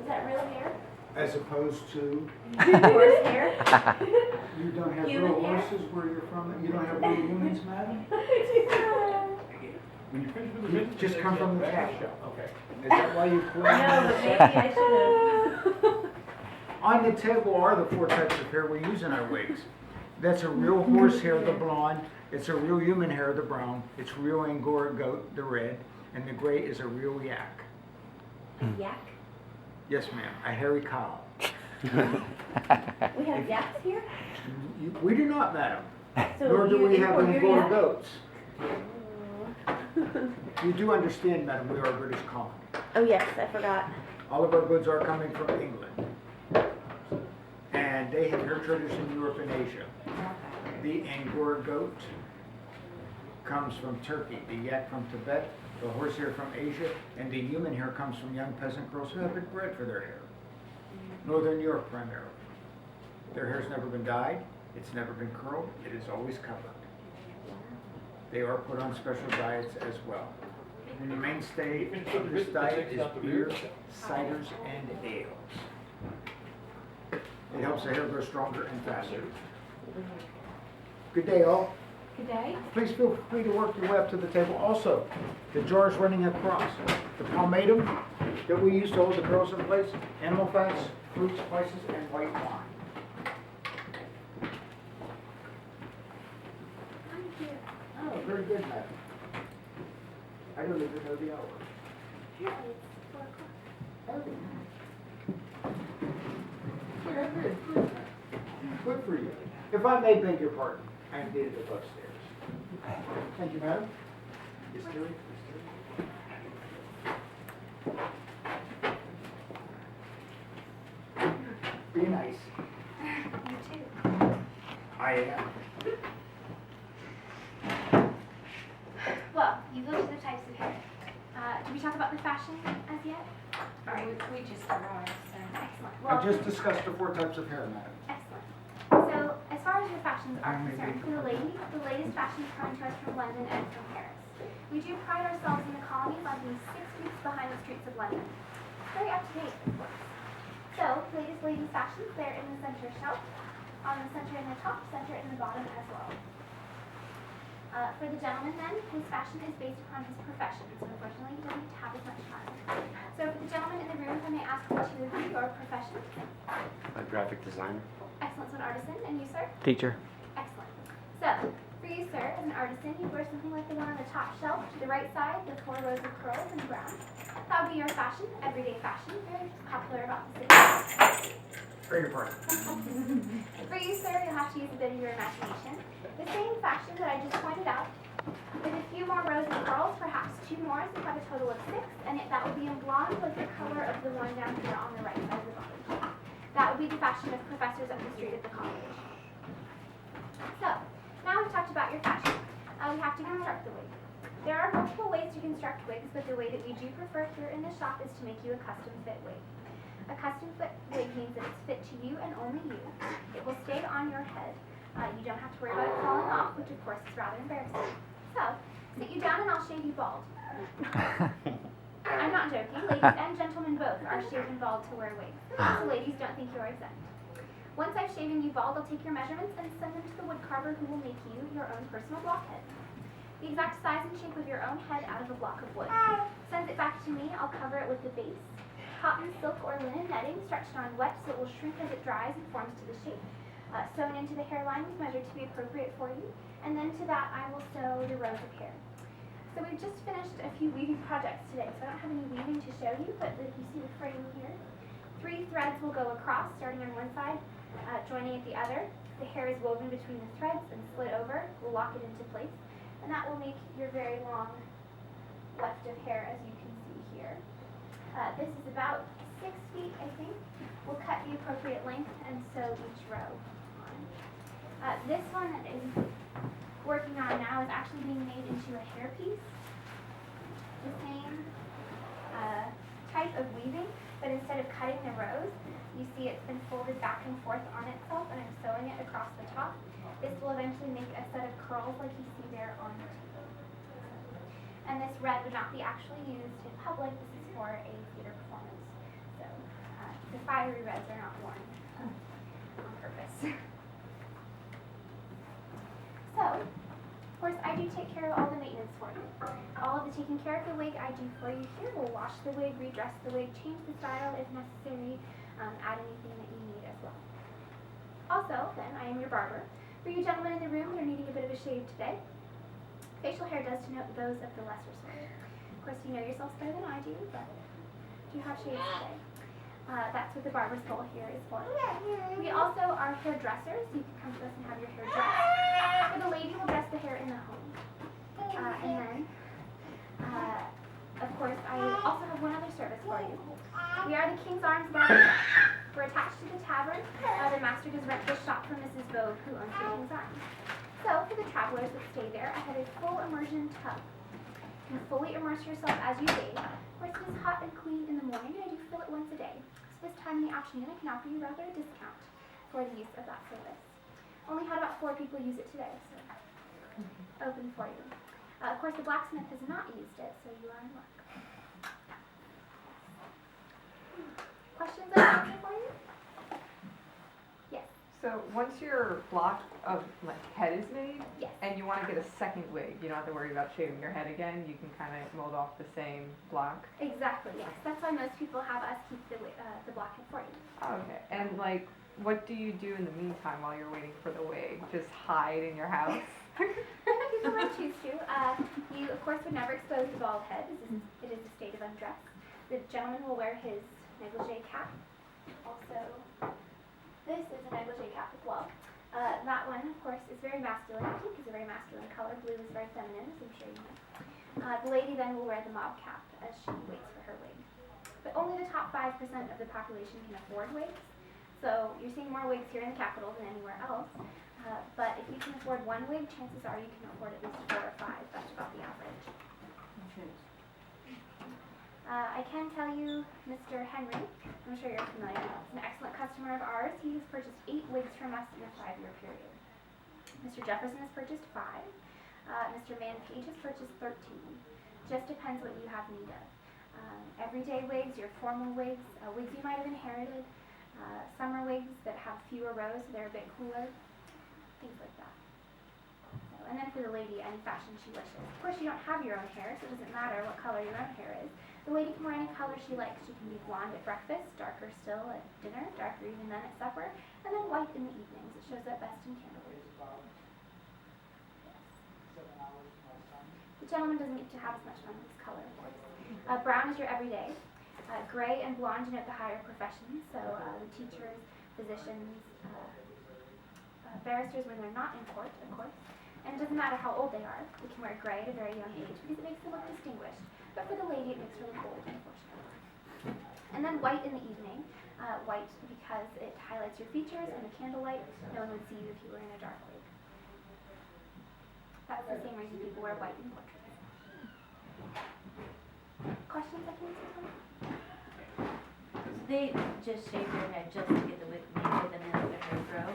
that real hair? As opposed to, Horse hair? you don't have Human real hair? horses where you're from? You don't have real humans, madam? When you finish with the You business, just come from the back. tax shop. Okay. Is that why you claim? No, but maybe I should have. On the table are the 4 types of hair we use in our wigs. That's a real horse hair, the blonde. It's a real human hair, the brown. It's real Angora goat, the red. And the gray is a real yak. Yak? Yes, ma'am, a hairy cow. We have yaks here? We do not, madam. So Nor do you we have import your Angora yak? goats. You do understand, madam, we are a British colony. Oh yes, I forgot. All of our goods are coming from England. And they have hair traders in Europe and Asia. The Angora goat comes from Turkey, the yak from Tibet, the horsehair from Asia, and the human hair comes from young peasant girls who have been bred for their hair. Northern Europe primarily. Their hair's never been dyed, it's never been curled, it is always covered. They are put on special diets as well. And the mainstay of this diet is beer, ciders, and ales. It helps the hair grow stronger and faster. Good day, all. Good day. Please feel free to work your way up to the table. Also, the jars running across. The pomatum that we use to hold the curls in place, animal fats, fruits, spices, and white wine. Oh, very good, madam. I don't even know the hour. Apparently it's 4 o'clock. Oh. Yeah, good. Good for you. If I may beg your pardon, I am needed upstairs. Thank you, madam. Yes, sir. Be nice. You too. I am. Well, you've looked at the types of hair. Did we talk about the fashion as yet? We just arrived, so. Excellent. I Well, just discussed the 4 types of hair, madam. excellent. So, as far as your fashions are concerned, for the latest fashions coming to us from London and from Paris. We do pride ourselves in the colony on being 6 weeks behind the streets of London. Very up to date, of course. So, latest ladies' fashions, they're in the center shelf, on the center in the top, center in the bottom as well. For the gentleman then, his fashion is based upon his profession, so unfortunately he doesn't have as much time. So for the gentleman in the room, if I may ask what you would be, your profession? A graphic designer. Excellent, so an artisan, and you, sir? Teacher. Excellent. So, for you, sir, as an artisan, you wear something like the one on the top shelf, to the right side, the 4 rows of curls in brown. That would be your fashion, everyday fashion, very popular about the city. Beg your pardon. For you, sir, you'll have to use a bit of your imagination. The same fashion that I just pointed out, with a few more rows of curls, perhaps 2 more, so you have a total of 6, and that would be in blonde with the color of the one down here on the right side of the bottom. That would be the fashion of professors up the street at the college. So, now we've talked about your fashion. We have to construct the wig. There are multiple ways to construct wigs, but the way that we do prefer here in the shop is to make you a custom fit wig. A custom fit wig means that it's fit to you and only you. It will stay on your head. You don't have to worry about it falling off, which of course is rather embarrassing. So, sit you down and I'll shave you bald. I'm not joking. Ladies and gentlemen both are shaven bald to wear wigs. So ladies, don't think you're exempt. Once I've shaven you bald, I'll take your measurements and send them to the wood carver who will make you your own personal blockhead. The exact size and shape of your own head out of a block of wood. Send it back to me, I'll cover it with the base. Cotton, silk, or linen netting stretched on wet so it will shrink as it dries and forms to the shape. Sewn into the hairline is measured to be appropriate for you, and then to that I will sew the rows of hair. So we've just finished a few weaving projects today, so I don't have any weaving to show you, but if you see the frame here, 3 threads will go across, starting on one side, joining at the other. The hair is woven between the threads and slid over. We'll lock it into place, and that will make your very long weft of hair, as you can see here. This is about 6 feet, I think. We'll cut the appropriate length and sew each row on. This one that is working on now is actually being made into a hairpiece. The same type of weaving, but instead of cutting the rows, you see it's been folded back and forth on itself, and I'm sewing it across the top. This will eventually make a set of curls like you see there on the table. And this red would not be actually used in public. This is for a theater performance. So fiery reds are not worn on purpose. So, of course, I do take care of all the maintenance for you. All of the taking care of the wig I do for you here. We'll wash the wig, redress the wig, change the style if necessary, add anything that you need as well. Also, then, I am your barber. For you gentlemen in the room that are needing a bit of a shave today, facial hair does denote those of the lesser sort. Of course, you know yourselves better than I do, but do have shaves today. That's what the barber's bowl here is for. We also are hairdressers. You can come to us and have your hair dressed. For the lady, we'll dress the hair in the home. And then, of course, I also have one other service for you. We are the King's Arms Barber Shop. We're attached to the tavern. The master does rent this shop from Mrs. Vogue, who owns the King's Arms. So, for the travelers that stay there, I have a full immersion tub. You can fully immerse yourself as you bathe. Of course, it is hot and clean in the morning, and I do fill it once a day. So this time in the afternoon, I can offer you rather a discount for the use of that service. Only had about 4 people use it today, so open for you. Of course, the blacksmith has not used it, so you are in luck. Questions I can answer for you? Yes. So once your block of like head is made, Yes. and you want to get a second wig, you don't have to worry about shaving your head again. You can kind of mold off the same block. Exactly, yes. That's why most people have us keep the blockhead for you. Okay. And like, what do you do in the meantime while you're waiting for the wig? Just hide in your house? People might choose to. You, of course, would never expose the bald head. It is a state of undress. The gentleman will wear his negligee cap. Also, this is a negligee cap as well. That one, of course, is very masculine. Pink is a very masculine color. Blue is very feminine, as I'm sure you know. The lady then will wear the mob cap as she waits for her wig. But only the top 5% of the population can afford wigs. So you're seeing more wigs here in the capital than anywhere else. But if you can afford 1 wig, chances are you can afford at least 4 or 5. That's about the average. I can tell you, Mr. Henry, I'm sure you're familiar, he's an excellent customer of ours. He has purchased 8 wigs from us in a 5-year period. Mr. Jefferson has purchased 5. Mr. Van Page has purchased 13. Just depends what you have need of. Everyday wigs, your formal wigs, wigs you might have inherited, summer wigs that have fewer rows so they're a bit cooler, things like that. So, and then for the lady, any fashion she wishes. Of course, you don't have your own hair, so it doesn't matter what color your own hair is. The lady can wear any color she likes. She can be blonde at breakfast, darker still at dinner, darker even then at supper, and then white in the evenings. It shows up best in candlelight. The gentleman doesn't get to have as much fun with his color, of course. Brown is your everyday. Gray and blonde denote the higher professions, so the teachers, physicians, barristers when they're not in court, of course. And it doesn't matter how old they are. They can wear gray at a very young age because it makes them look distinguished. But for the lady, it makes her look old, unfortunately. And then white in the evening. White because it highlights your features in the candlelight. No one would see you if you were in a dark wig. That's the same reason people wear white in portraits. Questions I can answer? They just shave their head just to get the wig made and then let their hair grow.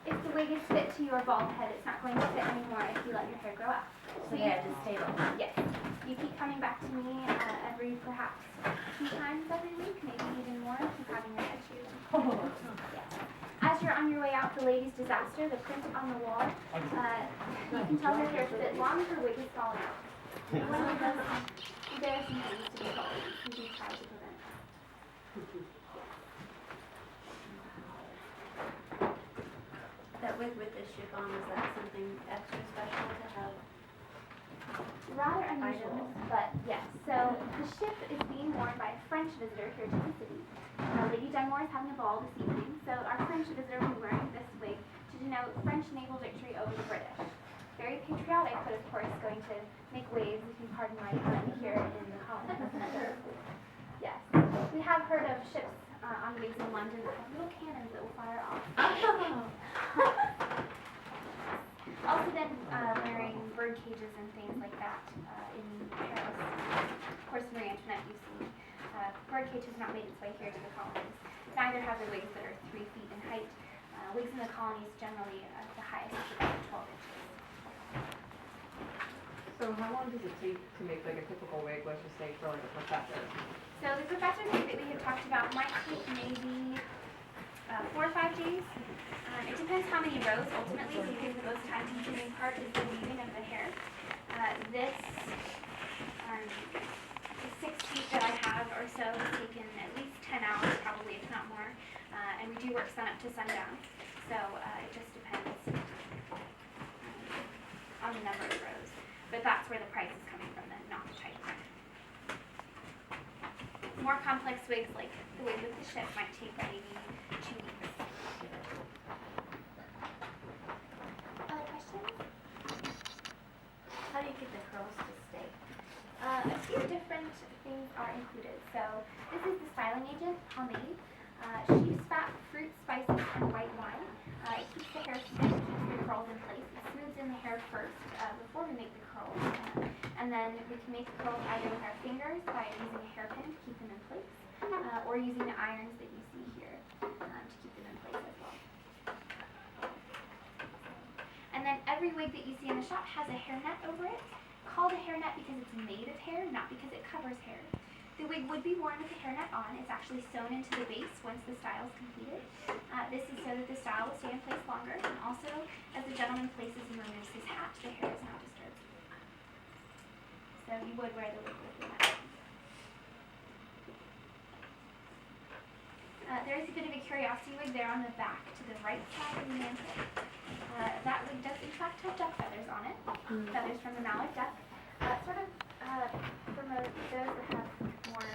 If the wig is fit to your bald head, it's not going to fit anymore if you let your hair grow out. So they have to stay long. Yes. You keep coming back to me every perhaps 2 times every week, maybe even more. Keep having your head shaved. Yes. As you're on your way out, the lady's disaster, the print on the wall, you can tell her hair's a bit long, her wig is falling out. One of those embarrassing things to be told. We do try to prevent that. That wig with the ship on, is that something extra special to have? Rather unusual, but yes. So the ship is being worn by a French visitor here to the city. Lady Dunmore is having a ball this evening, so our French visitor will be wearing this wig to denote French naval victory over the British. Very patriotic, but of course going to make waves, if you pardon my pun, here in the colony. Yes. We have heard of ships on wigs in London that have little cannons that will fire off. Also then wearing bird cages and things like that in Paris. Of course, Marie Antoinette, you've seen. Bird cage has not made its way here to the colonies. Neither have the wigs that are 3 feet in height. Wigs in the colonies generally the highest is about 12 inches. So how long does it take to make like a typical wig, let's just say for like a professor? So the bachelor's wig that we had talked about might take maybe 4 or 5 days. It depends how many rows ultimately, because the most time consuming part is the weaving of the hair. This 6 feet that I have or so has taken at least 10 hours, probably, if not more. And we do work sun up to sundown. So it just depends on the number of rows. But that's where the price is coming from then, not the type. More complex wigs, like the wig with the ship, might take maybe 2 weeks. Other questions? How do you get the curls to stay? A few different things are included. So this is the styling agent, pomade. Sheep's fat, fruit, spices, and white wine. It keeps the hair stiff, keeps the curls in place. It smooths in the hair first before we make the curls. And then we can make the curls either with our fingers by using a hairpin to keep them in place, or using the irons that you see here to keep them in place as well. And then every wig that you see in the shop has a hairnet over it, called a hairnet because it's made of hair, not because it covers hair. The wig would be worn with the hairnet on. It's actually sewn into the base once the style is completed. This is so that the style will stay in place longer, and also as the gentleman places and removes his hat, the hair is not disturbed. So you would wear the wig with the net on. There is a bit of a curiosity wig there on the back to the right side of the mantle. That wig does in fact have duck feathers on it, feathers from the mallard duck. For those that have more